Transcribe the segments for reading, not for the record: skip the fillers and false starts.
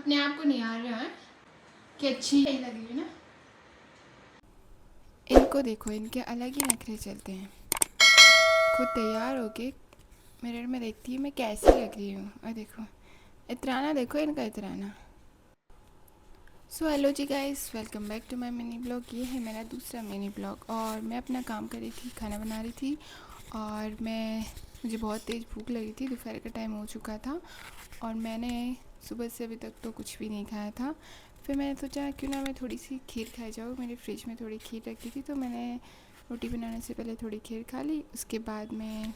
अपने आप को निहार रहा है कि अच्छी नहीं लग रही ना। इनको देखो, इनके अलग ही नखरे चलते हैं। खुद तैयार होके मिरर में देखती है मैं कैसी लग रही हूँ, और देखो इतराना, देखो इनका इतराना। सो हेलो जी guys, welcome back to my mini blog. ये है मेरा दूसरा मिनी ब्लॉग और मैं अपना काम कर रही थी, खाना बना रही थी। और मुझे बहुत तेज़ भूख लगी थी, दोपहर का टाइम हो चुका था और मैंने सुबह से अभी तक तो कुछ भी नहीं खाया था। फिर मैंने सोचा क्यों ना मैं थोड़ी सी खीर खाई जाऊँ। मेरे फ्रिज में थोड़ी खीर रखी थी तो मैंने रोटी बनाने से पहले थोड़ी खीर खा ली। उसके बाद मैं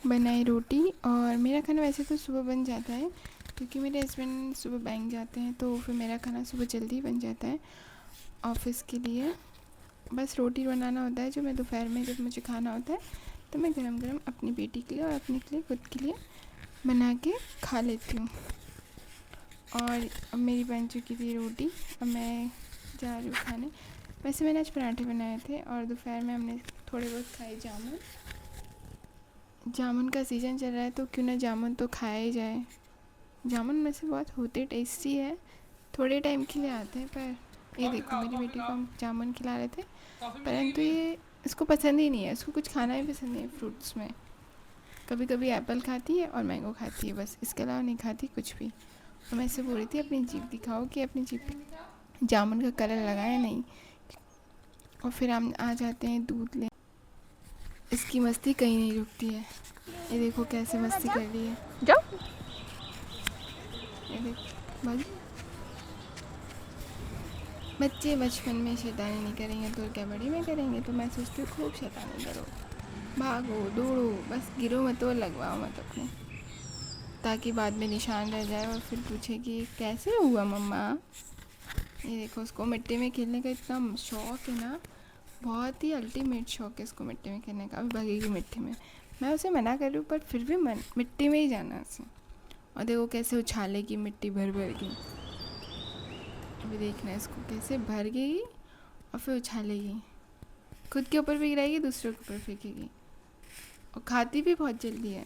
बनाई रोटी। और मेरा खाना वैसे तो सुबह बन जाता है क्योंकि मेरे हस्बैंड सुबह बैंक जाते हैं, तो फिर मेरा खाना सुबह जल्दी बन जाता है ऑफ़िस के लिए। बस रोटी बनाना होता है जो मैं दोपहर में जब मुझे खाना होता है तो मैं गरम गरम अपनी बेटी के लिए और अपने के लिए, खुद के लिए बना के खा लेती हूँ। और अब मेरी बन चुकी थी रोटी, अब मैं जा रही हूँ खाने। वैसे मैंने आज पराठे बनाए थे और दोपहर में हमने थोड़े बहुत खाए जामुन। जामुन का सीज़न चल रहा है तो क्यों ना जामुन तो खाया ही जाए। जामुन में से बहुत होते टेस्टी है, थोड़े टाइम के लिए आते हैं। पर ये देखो मेरी बेटी को हम जामुन खिला रहे थे, परंतु ये इसको पसंद ही नहीं है, इसको कुछ खाना ही पसंद नहीं है फ्रूट्स में। कभी कभी एप्पल खाती है और मैंगो खाती है, बस इसके अलावा नहीं खाती कुछ भी। और मैं इससे बोल रही थी अपनी जीभ दिखाओ कि अपनी जीभ पे जामुन का कलर लगाए नहीं। और फिर हम आ जाते हैं दूध ले। इसकी मस्ती कहीं नहीं रुकती है, ये देखो कैसे मस्ती कर रही है। जाओ, ये देखो भाई, बच्चे बचपन में शैतानी नहीं करेंगे तो क्या बड़े में करेंगे। तो मैं सोचती हूँ खूब शैतानी करो, भागो दौड़ो, बस गिरो मत और लगवाओ मत अपने, ताकि बाद में निशान रह जाए और फिर पूछे कि कैसे हुआ मम्मा। ये देखो उसको मिट्टी में खेलने का इतना शौक़ है ना, बहुत ही अल्टीमेट शौक़ है इसको मिट्टी में खेलने का। अभी भागेगी मिट्टी में, मैं उसे मना कर रही हूँ पर फिर भी मिट्टी में ही जाना है उसे। और देखो कैसे उछालेगी मिट्टी भर भर के। अभी देखना इसको कैसे भर गई और फिर उछालेगी, खुद के ऊपर भी गिराएगी, दूसरों के ऊपर फेंकेगी। और खाती भी बहुत जल्दी है।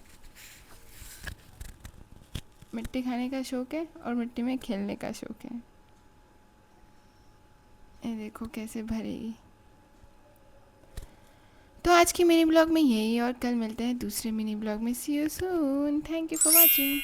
मिट्टी खाने का शौक़ है और मिट्टी में खेलने का शौक़ है। ये देखो कैसे भरेगी। तो आज की मिनी ब्लॉग में यही, और कल मिलते हैं दूसरे मिनी ब्लॉग में। See you soon, thank you for watching.